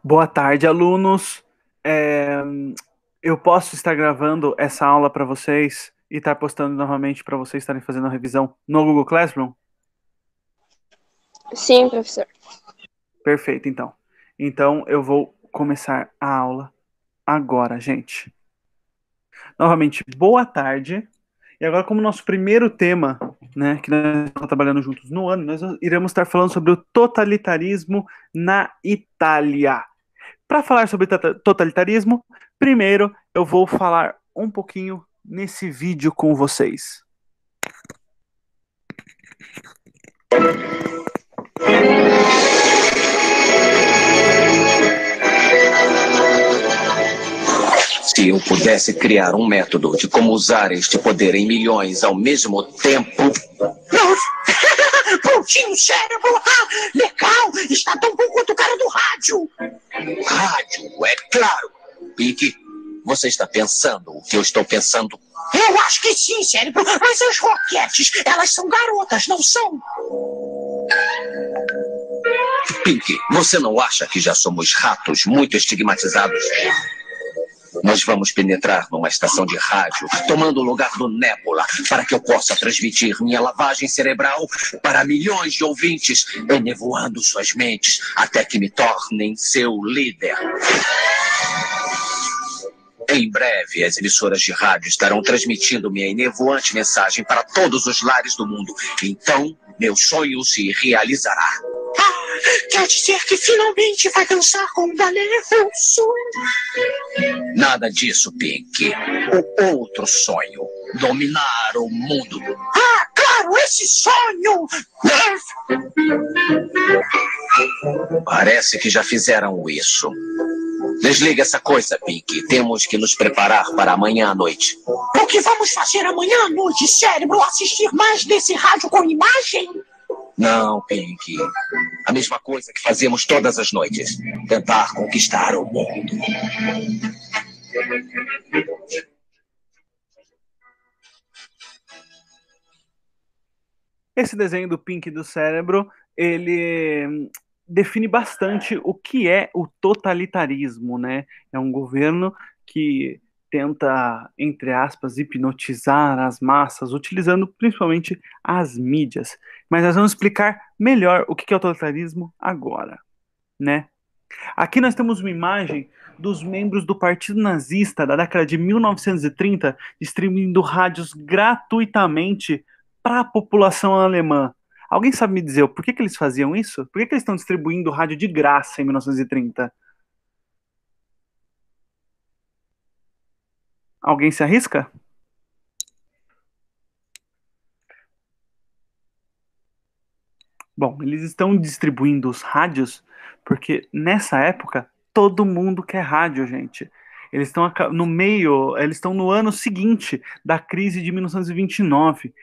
Boa tarde, alunos. É, eu posso estar gravando essa aula para vocês e estar postando novamente para vocês estarem fazendo a revisão no Google Classroom? Sim, professor. Perfeito, então. Então eu vou começar a aula agora, gente. Novamente, boa tarde. E agora, como nosso primeiro tema, né, que nós estamos trabalhando juntos no ano, nós iremos estar falando sobre o totalitarismo na Itália. Para falar sobre totalitarismo, primeiro eu vou falar um pouquinho nesse vídeo com vocês. Se eu pudesse criar um método de como usar este poder em milhões ao mesmo tempo. Prontinho, cérebro! Ah, legal! Está tão bom quanto o cara do rádio! Rádio, é claro! Pink, você está pensando o que eu estou pensando? Eu acho que sim, cérebro! Mas as roquetes, elas são garotas, não são? Pink, você não acha que já somos ratos muito estigmatizados? Nós vamos penetrar numa estação de rádio, tomando o lugar do Nebula, para que eu possa transmitir minha lavagem cerebral para milhões de ouvintes, enevoando suas mentes até que me tornem seu líder. Em breve, as emissoras de rádio estarão transmitindo minha enevoante mensagem para todos os lares do mundo. Então, meu sonho se realizará. Quer dizer que finalmente vai dançar com o balé russo? Nada disso, Pink. O outro sonho. Dominar o mundo. Ah, claro, esse sonho! Parece que já fizeram isso. Desliga essa coisa, Pink. Temos que nos preparar para amanhã à noite. O que vamos fazer amanhã à noite, cérebro? Assistir mais desse rádio com imagem? Não, Pink. A mesma coisa que fazemos todas as noites. Tentar conquistar o mundo. Esse desenho do Pink do cérebro, ele define bastante o que é o totalitarismo, né? É um governo que tenta, entre aspas, hipnotizar as massas, utilizando principalmente as mídias. Mas nós vamos explicar melhor o que é o totalitarismo agora, né? Aqui nós temos uma imagem dos membros do Partido Nazista da década de 1930 distribuindo rádios gratuitamente para a população alemã. Alguém sabe me dizer por que eles faziam isso? Por que eles estão distribuindo rádio de graça em 1930? Alguém se arrisca? Bom, eles estão distribuindo os rádios porque nessa época todo mundo quer rádio, gente. Eles estão no meio, eles estão no ano seguinte da crise de 1929.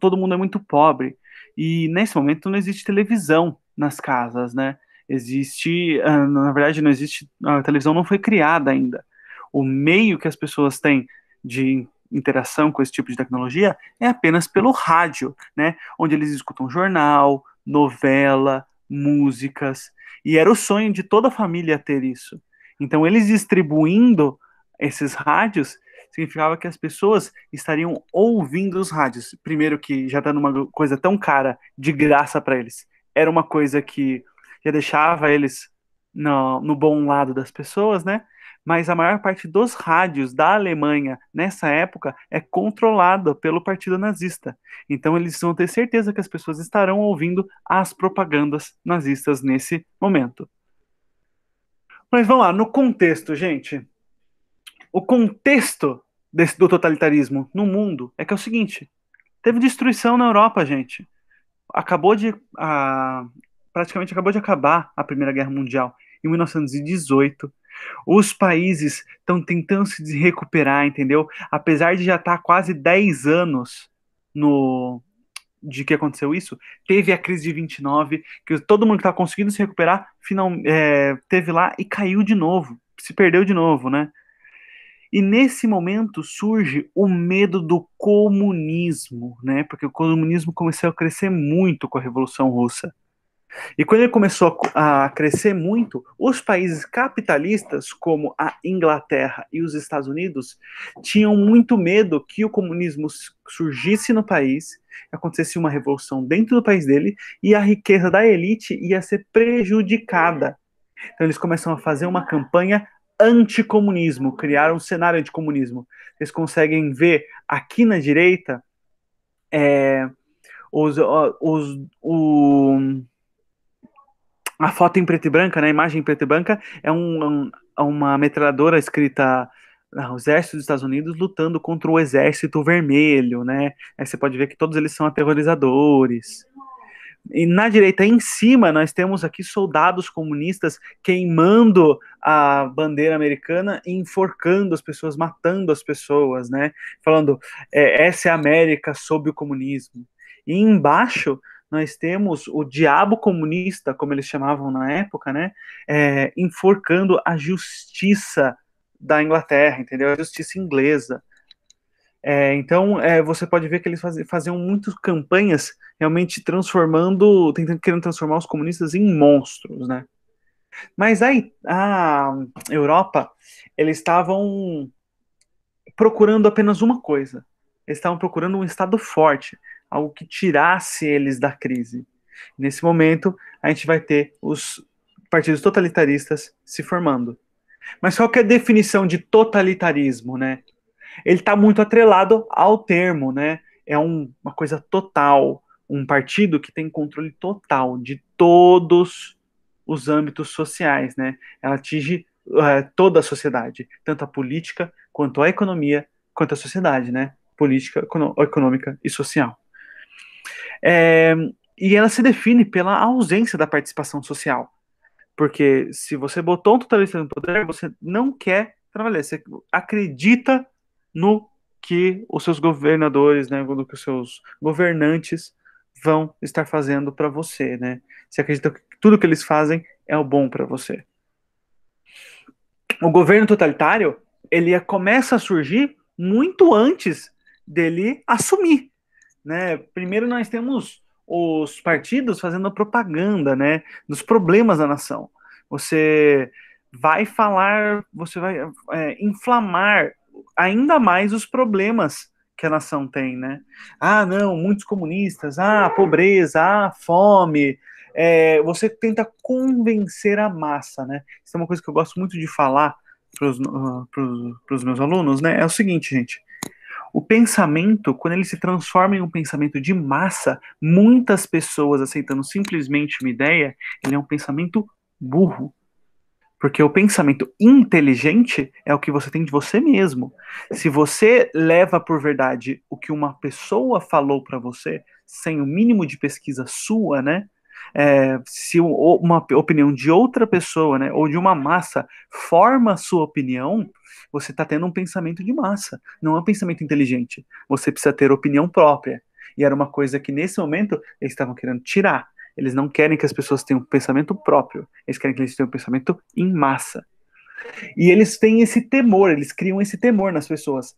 Todo mundo é muito pobre. E nesse momento não existe televisão nas casas, né? Existe, na verdade, não existe, a televisão não foi criada ainda. O meio que as pessoas têm de interação com esse tipo de tecnologia é apenas pelo rádio, né? Onde eles escutam jornal, novela, músicas, e era o sonho de toda a família ter isso. Então, eles distribuindo esses rádios significava que as pessoas estariam ouvindo os rádios. Primeiro, que já está numa coisa tão cara, de graça para eles. Era uma coisa que já deixava eles no bom lado das pessoas, né? Mas a maior parte dos rádios da Alemanha nessa época é controlada pelo Partido Nazista. Então eles vão ter certeza que as pessoas estarão ouvindo as propagandas nazistas nesse momento. Mas vamos lá, no contexto, gente. O contexto do totalitarismo no mundo é que é o seguinte: teve destruição na Europa, gente. Acabou de. Praticamente acabou de acabar a Primeira Guerra Mundial em 1918. Os países estão tentando se recuperar, entendeu? Apesar de já estar quase 10 anos no de que aconteceu isso, teve a crise de 29, que todo mundo que estava conseguindo se recuperar teve lá e caiu de novo, se perdeu de novo, né? E nesse momento surge o medo do comunismo, né? Porque o comunismo começou a crescer muito com a Revolução Russa. E quando ele começou a crescer muito, os países capitalistas, como a Inglaterra e os Estados Unidos, tinham muito medo que o comunismo surgisse no país, acontecesse uma revolução dentro do país dele e a riqueza da elite ia ser prejudicada. Então eles começam a fazer uma campanha anticomunismo, criar um cenário anticomunismo. Vocês conseguem ver aqui na direita os, a foto em preto e branca, né, a imagem em preto e branca, é uma metralhadora escrita o exército dos Estados Unidos lutando contra o exército vermelho, né? Aí você pode ver que todos eles são aterrorizadores. E na direita em cima, nós temos aqui soldados comunistas queimando a bandeira americana e enforcando as pessoas, matando as pessoas, né? Falando, essa é a América sob o comunismo. E embaixo nós temos o diabo comunista, como eles chamavam na época, né? Enforcando a justiça da Inglaterra, entendeu? A justiça inglesa. Então, você pode ver que eles faziam muitas campanhas realmente querendo transformar os comunistas em monstros, né? Mas aí, a Europa, eles estavam procurando apenas uma coisa. Eles estavam procurando um Estado forte, algo que tirasse eles da crise. Nesse momento, a gente vai ter os partidos totalitaristas se formando. Mas qual que é a definição de totalitarismo, né? Ele está muito atrelado ao termo, né? É uma coisa total, um partido que tem controle total de todos os âmbitos sociais, né? Ela atinge toda a sociedade, tanto a política, quanto a economia, quanto a sociedade, né? Política, econômica e social. E ela se define pela ausência da participação social. Porque se você botou um totalitarismo no poder, você não quer trabalhar, você acredita no que os seus governadores, né, no que os seus governantes vão estar fazendo para você, né? Você acredita que tudo que eles fazem é o bom para você. O governo totalitário, ele começa a surgir muito antes dele assumir, né? Primeiro nós temos os partidos fazendo propaganda, né, dos problemas da nação. Você você vai inflamar ainda mais os problemas que a nação tem, né? Ah, não, muitos comunistas, pobreza, fome. Você tenta convencer a massa, né? Isso é uma coisa que eu gosto muito de falar para os meus alunos, né? É o seguinte, gente. O pensamento, quando ele se transforma em um pensamento de massa, muitas pessoas aceitando simplesmente uma ideia, ele é um pensamento burro. Porque o pensamento inteligente é o que você tem de você mesmo. Se você leva por verdade o que uma pessoa falou para você, sem o mínimo de pesquisa sua, né? Se uma opinião de outra pessoa, né, ou de uma massa forma a sua opinião, você está tendo um pensamento de massa, não é um pensamento inteligente. Você precisa ter opinião própria. E era uma coisa que nesse momento eles estavam querendo tirar. Eles não querem que as pessoas tenham um pensamento próprio. Eles querem que eles tenham um pensamento em massa. E eles têm esse temor, eles criam esse temor nas pessoas.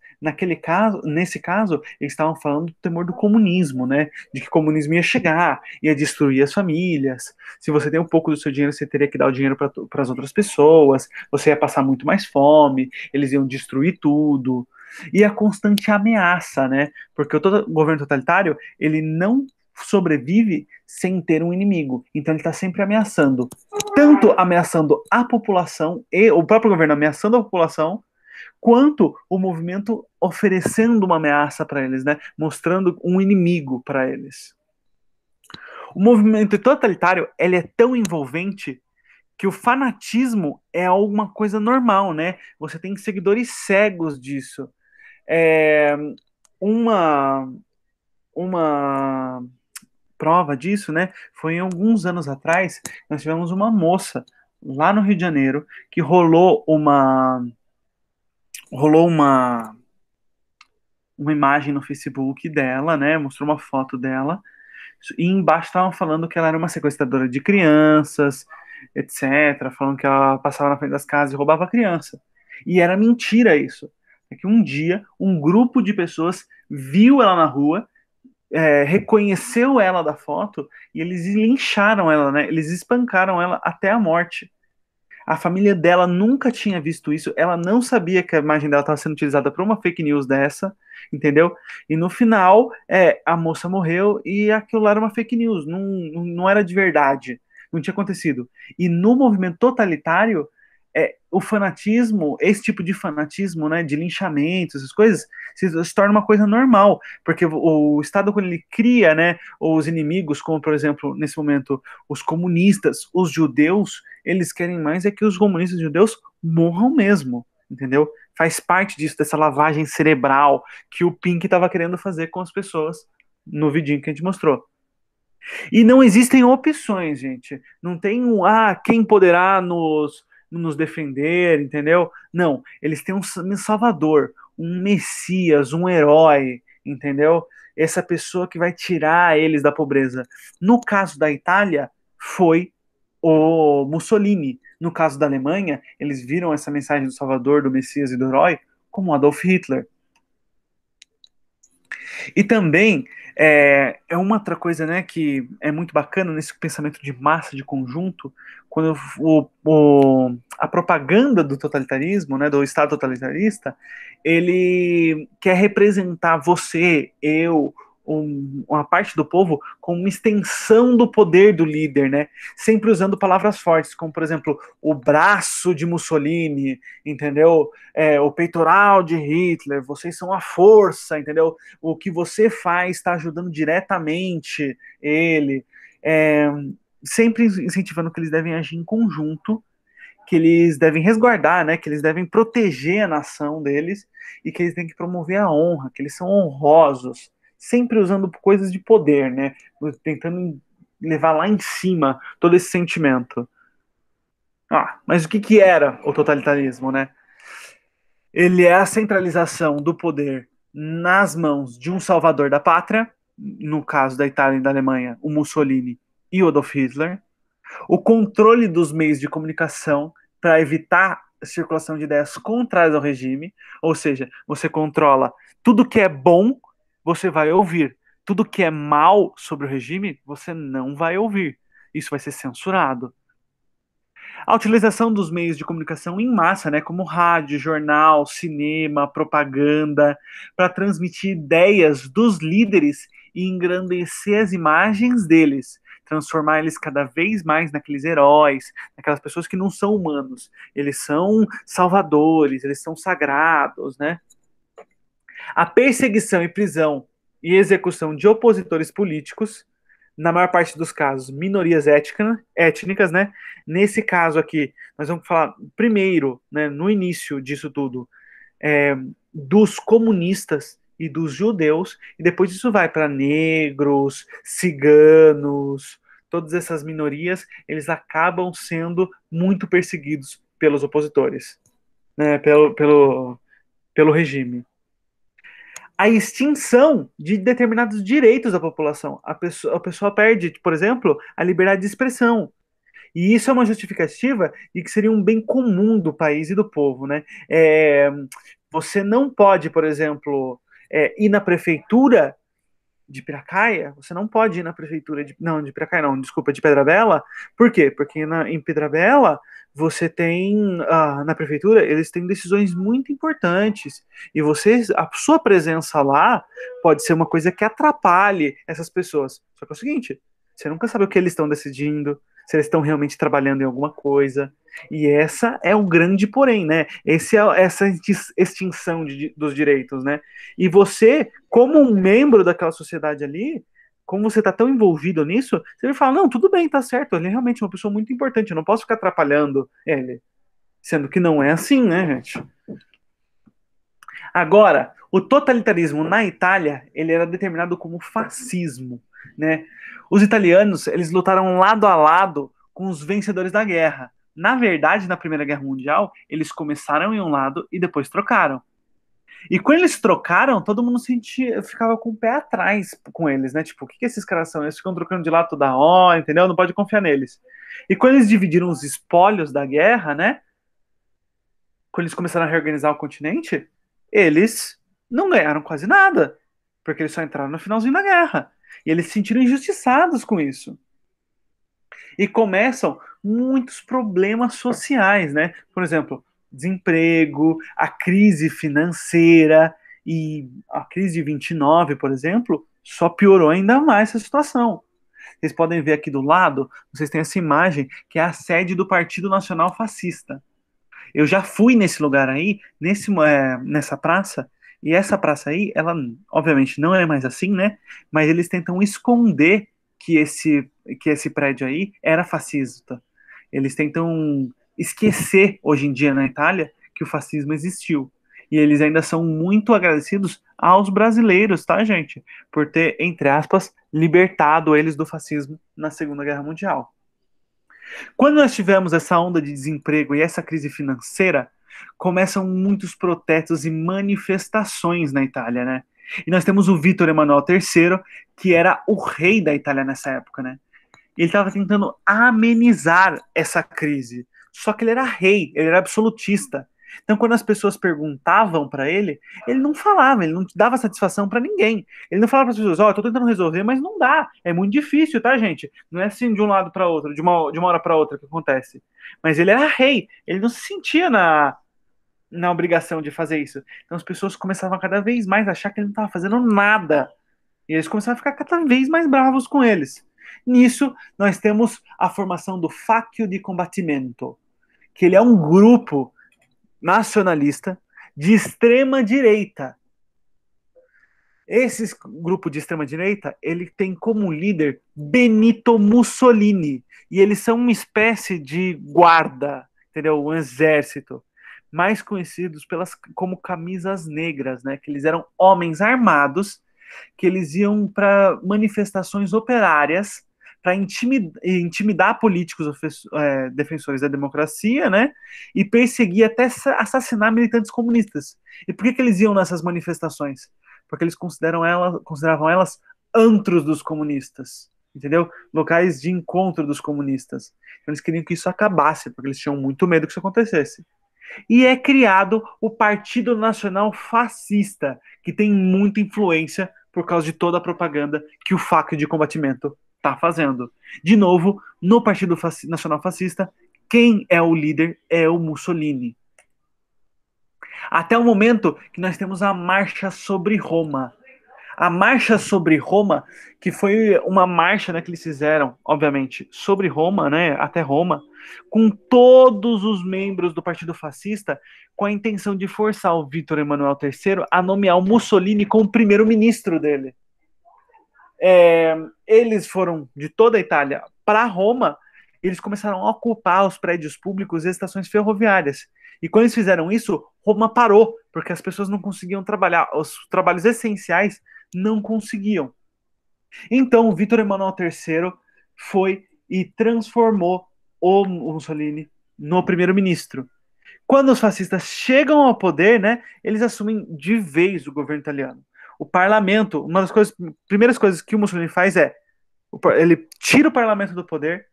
Nesse caso, eles estavam falando do temor do comunismo, né? De que o comunismo ia chegar, ia destruir as famílias. Se você tem um pouco do seu dinheiro, você teria que dar o dinheiro para as outras pessoas. Você ia passar muito mais fome. Eles iam destruir tudo. E a constante ameaça, né? Porque o governo totalitário, ele não sobrevive sem ter um inimigo. Então ele está sempre ameaçando. Tanto ameaçando a população, e o próprio governo ameaçando a população, quanto o movimento oferecendo uma ameaça para eles, né? Mostrando um inimigo para eles. O movimento totalitário, ele é tão envolvente que o fanatismo é alguma coisa normal, né? Você tem seguidores cegos disso. Uma prova disso, né? Foi em alguns anos atrás, nós tivemos uma moça lá no Rio de Janeiro que rolou uma imagem no Facebook dela, né? Mostrou uma foto dela e embaixo estavam falando que ela era uma sequestradora de crianças, etc. Falando que ela passava na frente das casas e roubava criança. E era mentira isso. É que um dia um grupo de pessoas viu ela na rua reconheceu ela da foto e eles lincharam ela, né? Eles espancaram ela até a morte. A família dela nunca tinha visto isso, ela não sabia que a imagem dela estava sendo utilizada para uma fake news dessa, entendeu? E no final, a moça morreu e aquilo lá era uma fake news, não era de verdade, não tinha acontecido. E no movimento totalitário, o fanatismo, esse tipo de fanatismo, né, de linchamento, essas coisas, se torna uma coisa normal, porque o Estado, quando ele cria, né, os inimigos, como, por exemplo, nesse momento, os comunistas, os judeus, eles querem mais é que os comunistas e judeus morram mesmo, entendeu? Faz parte disso, dessa lavagem cerebral que o Pink estava querendo fazer com as pessoas no vidinho que a gente mostrou. E não existem opções, gente. Não tem quem poderá nos defender, entendeu? Não, eles têm um salvador, um messias, um herói, entendeu? Essa pessoa que vai tirar eles da pobreza. No caso da Itália, foi o Mussolini. No caso da Alemanha, eles viram essa mensagem do salvador, do messias e do herói como Adolf Hitler. E também uma outra coisa, né, que é muito bacana nesse pensamento de massa, de conjunto, quando a propaganda do totalitarismo, né, do Estado totalitarista, ele quer representar você, eu, uma parte do povo como uma extensão do poder do líder, né? Sempre usando palavras fortes, como, por exemplo, o braço de Mussolini, entendeu? O peitoral de Hitler, vocês são a força, entendeu? O que você faz está ajudando diretamente ele. Sempre incentivando que eles devem agir em conjunto, que eles devem resguardar, né? Que eles devem proteger a nação deles e que eles têm que promover a honra, que eles são honrosos, sempre usando coisas de poder, né? Tentando levar lá em cima todo esse sentimento. Mas o que era o totalitarismo, né? Ele é a centralização do poder nas mãos de um salvador da pátria, no caso da Itália e da Alemanha, o Mussolini e o Adolf Hitler, o controle dos meios de comunicação para evitar a circulação de ideias contrárias ao regime, ou seja, você controla tudo que é bom, você vai ouvir, tudo que é mal sobre o regime, você não vai ouvir. Isso vai ser censurado. A utilização dos meios de comunicação em massa, né, como rádio, jornal, cinema, propaganda, para transmitir ideias dos líderes e engrandecer as imagens deles, transformar eles cada vez mais naqueles heróis, naquelas pessoas que não são humanos, eles são salvadores, eles são sagrados, né? A perseguição e prisão e execução de opositores políticos, na maior parte dos casos, minorias étnicas, né? Nesse caso aqui, nós vamos falar primeiro, né, no início disso tudo, dos comunistas e dos judeus, e depois isso vai para negros, ciganos, todas essas minorias, eles acabam sendo muito perseguidos pelos opositores, né, pelo regime. A extinção de determinados direitos da população. A pessoa perde, por exemplo, a liberdade de expressão. E isso é uma justificativa de que seria um bem comum do país e do povo, né? Você não pode, por exemplo, ir na prefeitura de Piracaia, você não pode ir na prefeitura de Piracaia não, desculpa, de Pedra Bela. Por quê? Porque em Pedra Bela você tem, na prefeitura, eles têm decisões muito importantes e a sua presença lá pode ser uma coisa que atrapalhe essas pessoas. Só que é o seguinte, você nunca sabe o que eles estão decidindo, se eles estão realmente trabalhando em alguma coisa. E essa é o grande porém, né? Essa extinção dos direitos, né? E você, como um membro daquela sociedade ali, como você está tão envolvido nisso, você vai falar, não, tudo bem, tá certo, ele é realmente uma pessoa muito importante, eu não posso ficar atrapalhando ele. Sendo que não é assim, né, gente? Agora, o totalitarismo na Itália, ele era determinado como fascismo, né? Os italianos, eles lutaram lado a lado com os vencedores da guerra. Na verdade, na Primeira Guerra Mundial, eles começaram em um lado e depois trocaram. E quando eles trocaram, todo mundo ficava com o pé atrás com eles, né? Tipo, o que esses caras são? Eles ficam trocando de lado toda hora, entendeu? Não pode confiar neles. E quando eles dividiram os espólios da guerra, né? Quando eles começaram a reorganizar o continente, eles não ganharam quase nada. porque eles só entraram no finalzinho da guerra. E eles se sentiram injustiçados com isso. E começam muitos problemas sociais, né? Por exemplo, desemprego, a crise financeira e a crise de 29, por exemplo, só piorou ainda mais essa situação. Vocês podem ver aqui do lado, vocês têm essa imagem que é a sede do Partido Nacional Fascista. Eu já fui nesse lugar aí, nessa praça, e essa praça aí, ela obviamente não é mais assim, né? Mas eles tentam esconder que esse prédio aí era fascista. Eles tentam esquecer hoje em dia na Itália que o fascismo existiu. E eles ainda são muito agradecidos aos brasileiros, tá, gente? Por ter, entre aspas, libertado eles do fascismo na Segunda Guerra Mundial. Quando nós tivemos essa onda de desemprego e essa crise financeira, começam muitos protestos e manifestações na Itália, né? E nós temos o Vítor Emanuel III, que era o rei da Itália nessa época, né? Ele estava tentando amenizar essa crise. Só que ele era rei, ele era absolutista. Então, quando as pessoas perguntavam para ele não falava, ele não dava satisfação para ninguém. Ele não falava para as pessoas: ó, eu tô tentando resolver, mas não dá. É muito difícil, tá, gente? Não é assim de um lado para outro, de uma hora para outra que acontece. Mas ele era rei, ele não se sentia na obrigação de fazer isso. Então, as pessoas começavam a cada vez mais achar que ele não estava fazendo nada. E eles começaram a ficar cada vez mais bravos com eles. Nisso, nós temos a formação do Facchio di Combattimento, que ele é um grupo nacionalista de extrema direita. Esse grupo de extrema direita, ele tem como líder Benito Mussolini, e eles são uma espécie de guarda, entendeu? Um exército, mais conhecidos como camisas negras, né? Que eles eram homens armados, que eles iam para manifestações operárias para intimidar políticos defensores da democracia, né? E perseguir até assassinar militantes comunistas. E por que eles iam nessas manifestações? Porque eles consideravam elas antros dos comunistas, entendeu? Locais de encontro dos comunistas. Então eles queriam que isso acabasse, porque eles tinham muito medo que isso acontecesse. E é criado o Partido Nacional Fascista, que tem muita influência por causa de toda a propaganda que o Facchio di Combattimento está fazendo. De novo, no Partido Nacional Fascista, quem é o líder é o Mussolini. Até o momento que nós temos a Marcha sobre Roma. A Marcha sobre Roma, que foi uma marcha, né, que eles fizeram, obviamente, sobre Roma, né, até Roma, com todos os membros do Partido Fascista, com a intenção de forçar o Vítor Emanuel III a nomear o Mussolini como primeiro-ministro dele. Eles foram de toda a Itália para Roma, e eles começaram a ocupar os prédios públicos e as estações ferroviárias. E quando eles fizeram isso, Roma parou, porque as pessoas não conseguiam trabalhar, os trabalhos essenciais não conseguiam. Então, o Vítor Emanuel III foi e transformou o Mussolini no primeiro-ministro. Quando os fascistas chegam ao poder, né, eles assumem de vez o governo italiano. O parlamento, uma das primeiras coisas que o Mussolini faz ele tira o parlamento do poder,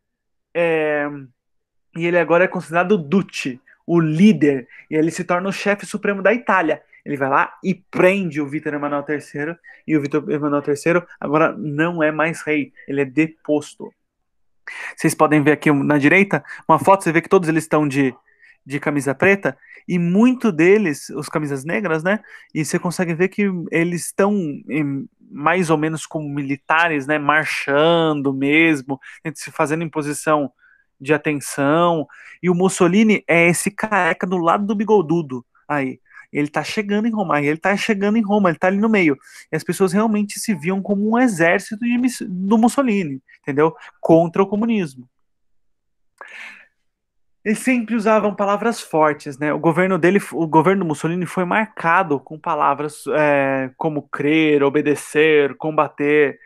e ele agora é considerado Duce, o líder, e ele se torna o chefe supremo da Itália. Ele vai lá e prende o Vítor Emanuel III, e o Vítor Emanuel III agora não é mais rei, ele é deposto. Vocês podem ver aqui na direita uma foto, você vê que todos eles estão de camisa preta, e muito deles, os camisas negras, né? E você consegue ver que eles estão mais ou menos como militares, né? Marchando mesmo, se fazendo em posição de atenção. E o Mussolini é esse careca do lado do bigodudo aí. Ele tá chegando em Roma, ele tá ali no meio. E as pessoas realmente se viam como um exército do Mussolini, entendeu? Contra o comunismo. Eles sempre usavam palavras fortes, né? O governo do Mussolini foi marcado com palavras como crer, obedecer, combater.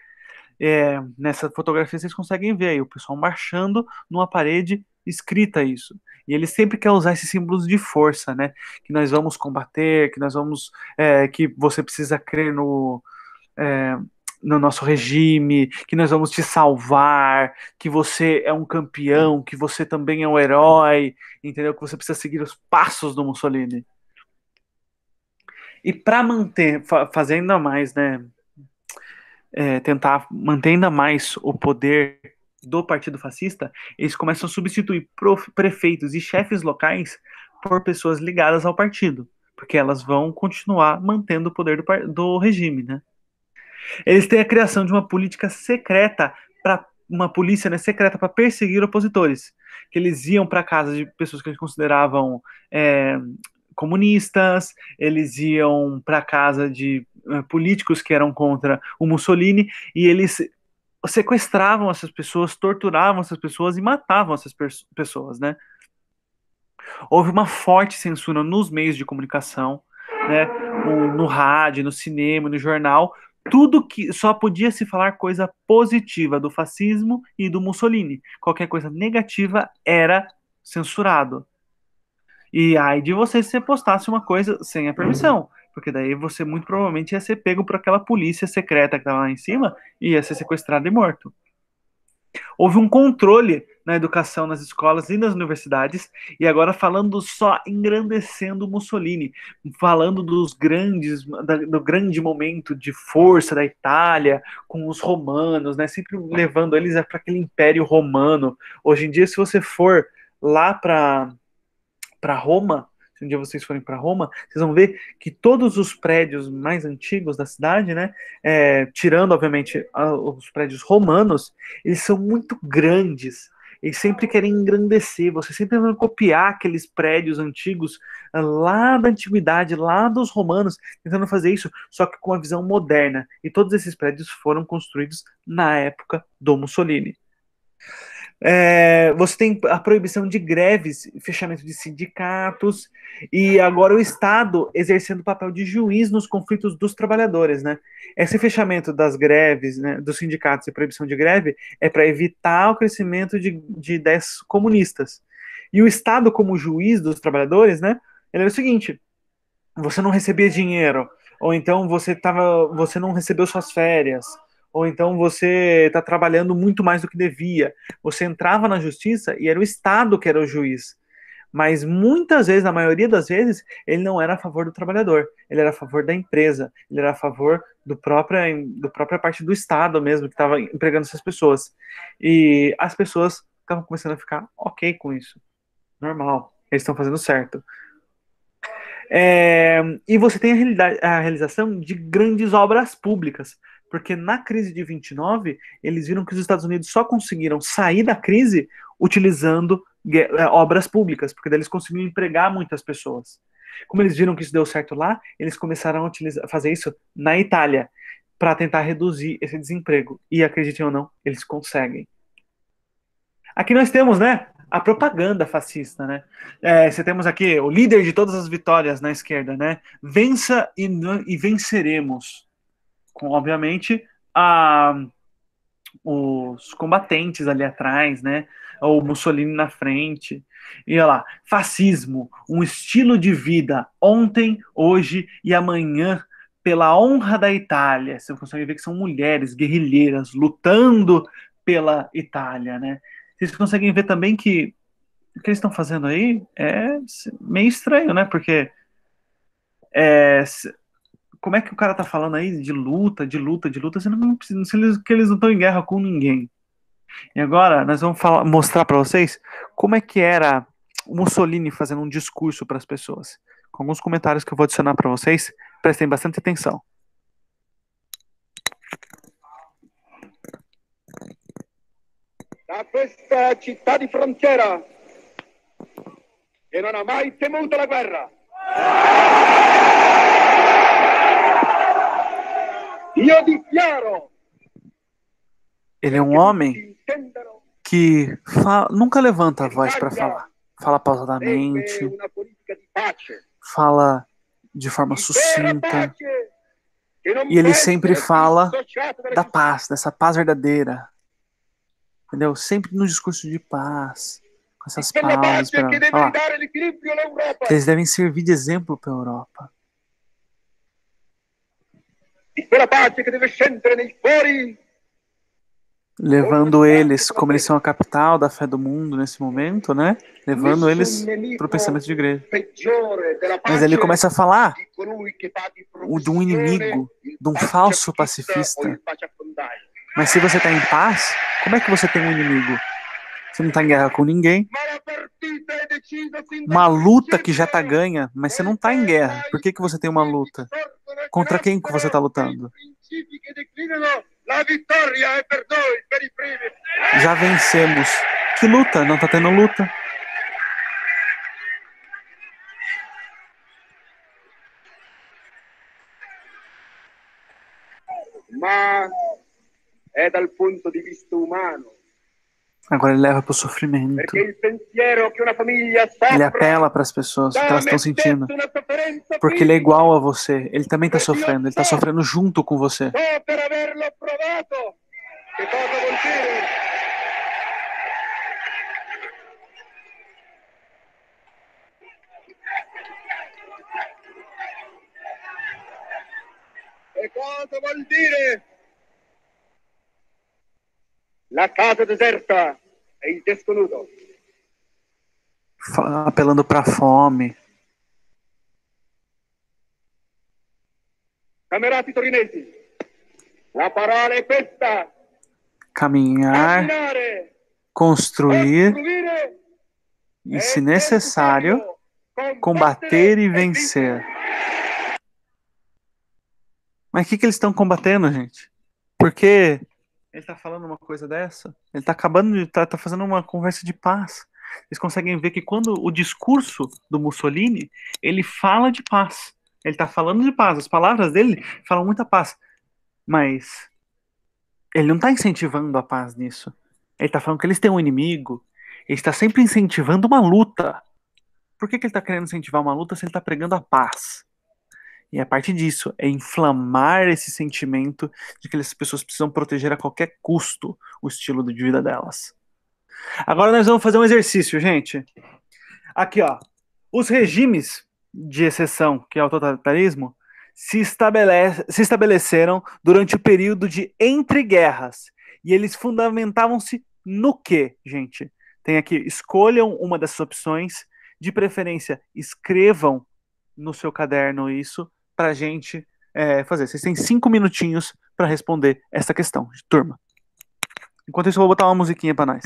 Nessa fotografia vocês conseguem ver aí o pessoal marchando numa parede escrita isso. E ele sempre quer usar esses símbolos de força, né? Que nós vamos combater, que você precisa crer no nosso regime, que nós vamos te salvar, que você é um campeão, que você também é um herói, entendeu? Que você precisa seguir os passos do Mussolini. E para manter, fazer ainda mais, né, tentar manter ainda mais o poder do partido fascista, eles começam a substituir prefeitos e chefes locais por pessoas ligadas ao partido, porque elas vão continuar mantendo o poder do regime, né? Eles têm a criação de uma política secreta para uma polícia, né, secreta para perseguir opositores, que eles iam para casa de pessoas que eles consideravam é, comunistas, eles iam para casa de políticos que eram contra o Mussolini e eles sequestravam essas pessoas, torturavam essas pessoas e matavam essas pessoas, né? Houve uma forte censura nos meios de comunicação, né? No rádio, no cinema, no jornal, tudo que só podia se falar coisa positiva do fascismo e do Mussolini. Qualquer coisa negativa era censurado. E aí de você se postasse uma coisa sem a permissão, porque daí você muito provavelmente ia ser pego por aquela polícia secreta que estava lá em cima e ia ser sequestrado e morto. Houve um controle na educação nas escolas e nas universidades, e agora falando só engrandecendo Mussolini, falando do grande momento de força da Itália com os romanos, né, sempre levando eles para aquele império romano. Hoje em dia, se você for lá para Roma, se um dia vocês forem para Roma, vocês vão ver que todos os prédios mais antigos da cidade, né, tirando, obviamente, os prédios romanos, eles são muito grandes. Eles sempre querem engrandecer, você sempre vai copiar aqueles prédios antigos lá da antiguidade, lá dos romanos, tentando fazer isso, só que com uma visão moderna. E todos esses prédios foram construídos na época do Mussolini. Você tem a proibição de greves, fechamento de sindicatos, e agora o Estado exercendo o papel de juiz nos conflitos dos trabalhadores, né? Esse fechamento das greves, né, dos sindicatos e proibição de greve é para evitar o crescimento de ideias comunistas. E o Estado, como juiz dos trabalhadores, né, ele era o seguinte: você não recebia dinheiro, ou então você não recebeu suas férias, ou então você está trabalhando muito mais do que devia. Você entrava na justiça e era o Estado que era o juiz. Mas muitas vezes, na maioria das vezes, ele não era a favor do trabalhador, ele era a favor da empresa, ele era a favor do própria parte do Estado mesmo, que estava empregando essas pessoas. E as pessoas estavam começando a ficar ok com isso. Normal, eles estão fazendo certo. E você tem a realização de grandes obras públicas, porque na crise de 29, eles viram que os Estados Unidos só conseguiram sair da crise utilizando obras públicas, porque daí eles conseguiram empregar muitas pessoas. Como eles viram que isso deu certo lá, eles começaram a fazer isso na Itália, para tentar reduzir esse desemprego. E acreditem ou não, eles conseguem. Aqui nós temos, né, a propaganda fascista, né? Você temos aqui o líder de todas as vitórias na esquerda, né? Vença e venceremos. Com, obviamente, os combatentes ali atrás, né? O Mussolini na frente. E olha lá, fascismo, um estilo de vida ontem, hoje e amanhã pela honra da Itália. Você consegue ver que são mulheres guerrilheiras lutando pela Itália, né? Vocês conseguem ver também que o que eles estão fazendo aí é meio estranho, né? Porque como é que o cara tá falando aí de luta, sendo que eles não estão em guerra com ninguém. E agora nós vamos mostrar para vocês como é que era o Mussolini fazendo um discurso para as pessoas. Com alguns comentários que eu vou adicionar para vocês, prestem bastante atenção. Da questa città di frontiera che non ha mai temuto la guerra. Io dichiaro. Ele é um homem que nunca levanta a voz para falar. Fala pausadamente, fala de forma sucinta. E ele sempre fala da paz, dessa paz verdadeira. Entendeu? Sempre no discurso de paz, com essas pausas, que eles devem servir de exemplo para a Europa. E quella pace che deve scendere nei cuori levando eles, como eles são a capital da fé do mundo nesse momento, né? Levando eles para o pensamento de igreja. Mas ele começa a falar de um inimigo, de um falso pacifista. Mas se você está em paz, como é que você tem um inimigo? Você não está em guerra com ninguém. Uma luta que já está ganha, mas você não está em guerra. Por que você tem uma luta? Contra quem que você está lutando? Já vencemos. Que luta? Não está tendo luta. Ma è dal punto di vista umano. Agora ele leva para o sofrimento. Perché il pensiero che una famiglia Ele soffre apela para as pessoas, o que elas estão sentindo. Porque ele é igual a você. Ele também está sofrendo. Ele está sofrendo junto com você. so per averlo provato. Che cosa vuol dire? Che cosa vuol dire? La casa deserta e il desconuto. Apelando para a fome. Camerati torinesi, la parola è questa. Caminhar, Camminare, construir costruire e, se necessário, combater e vencer. Mas o que eles estão combatendo, gente? Porque ele está falando uma coisa dessa? Ele está acabando de tá fazendo uma conversa de paz. Vocês conseguem ver que quando o discurso do Mussolini, ele fala de paz. Ele está falando de paz. As palavras dele falam muita paz. Mas ele não está incentivando a paz nisso. Ele está falando que eles têm um inimigo. Ele está sempre incentivando uma luta. Por que ele está querendo incentivar uma luta se ele está pregando a paz? E a partir disso, é inflamar esse sentimento de que as pessoas precisam proteger a qualquer custo o estilo de vida delas. Agora nós vamos fazer um exercício, gente. Aqui, ó. Os regimes de exceção, que é o totalitarismo, se estabeleceram durante o período de entreguerras. E eles fundamentavam-se no quê, gente? Tem aqui, escolham uma dessas opções. De preferência, escrevam no seu caderno isso pra gente fazer. Vocês têm 5 minutinhos para responder essa questão, turma. Enquanto isso, eu vou botar uma musiquinha para nós.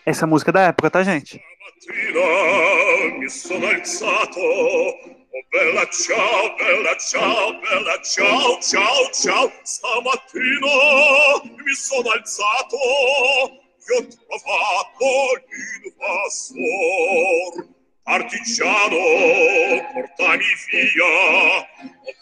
Essa música é da época, tá, gente? Stamattina mi sono alzato, oh bella ciao, bella ciao, bella ciao, ciao, ciao. Stamattina mi sono alzato e ho trovato l'invasor. Partigiano, portami via. Oh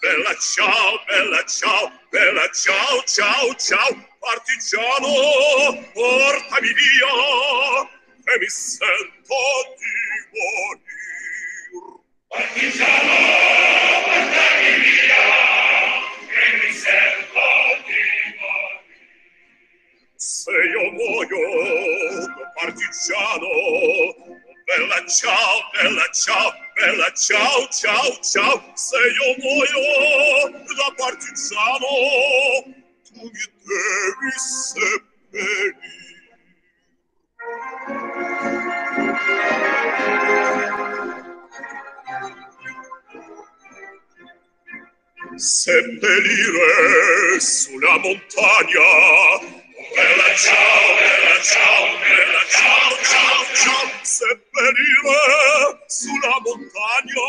bella ciao, bella ciao, bella ciao, ciao, ciao. Partigiano, portami via. E mi sento di morir. Partigiano, portami via, e mi sento di morir. Se io muoio da partigiano, bella ciao, bella ciao, bella ciao, ciao, ciao. Se io muoio da partigiano, tu mi devi seppellire. Seppellire sulla montagna. Bella ciao, bella ciao, bella ciao, ciao, ciao. Seppellire sulla montagna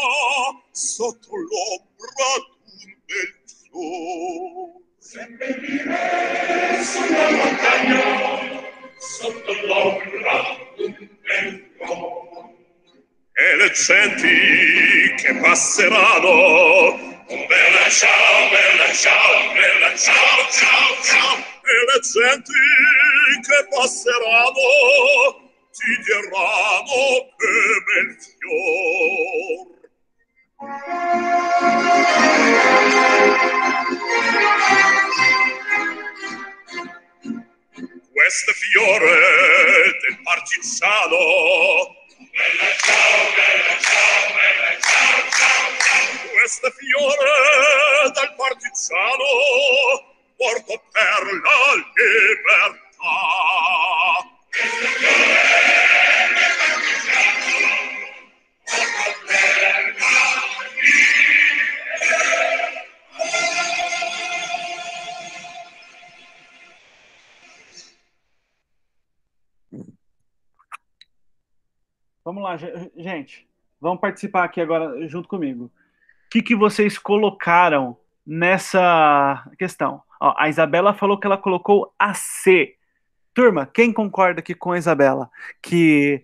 sotto l'ombra d'un bel fiore. Seppellire sulla montagna sotto l'ombra d'un bel fiore. E le genti che passeranno. Bella ciao, bella ciao, bella ciao, ciao, ciao. E le genti che passeranno ti diranno che bel fior. Questo fiore del partigiano. Bella ciao, bella ciao, bella ciao, ciao, ciao. Questo fiore del partigiano porto per la libertà. Questo fiore del partigiano porto per la Vamos lá, gente. Vamos participar aqui agora junto comigo. O que vocês colocaram nessa questão? Ó, a Isabela falou que ela colocou a C. Turma, quem concorda aqui com a Isabela? Que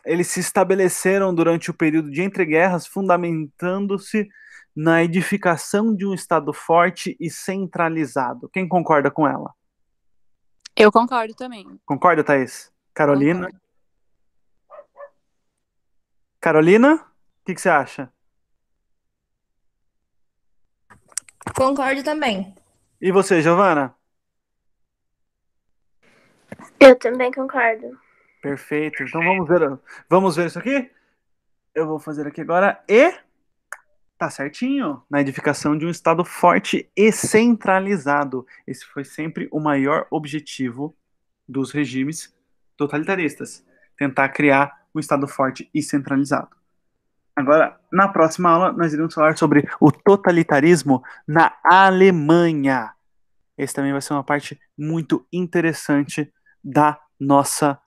eles se estabeleceram durante o período de entreguerras, fundamentando-se na edificação de um Estado forte e centralizado. Quem concorda com ela? Eu concordo também. Concorda, Thaís? Carolina? Concordo. Carolina? O que você acha? Concordo também. E você, Giovana? Eu também concordo. Perfeito. Então vamos ver isso aqui? Eu vou fazer aqui agora e tá certinho. Na edificação de um Estado forte e centralizado. Esse foi sempre o maior objetivo dos regimes totalitaristas. Tentar criar um Estado forte e centralizado. Agora, na próxima aula, nós iremos falar sobre o totalitarismo na Alemanha. Esse também vai ser uma parte muito interessante do nosso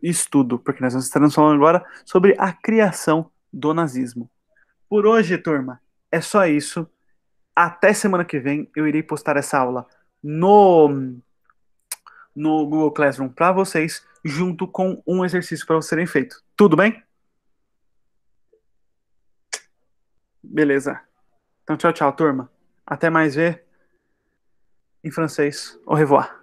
estudo, porque nós estaremos falando agora sobre a criação do nazismo. Por hoje, turma, é só isso. Até semana que vem eu irei postar essa aula no Google Classroom para vocês, junto com um exercício para vocês serem feito. Tudo bem? Beleza. Então, tchau, tchau, turma. Até mais ver em francês. Au revoir.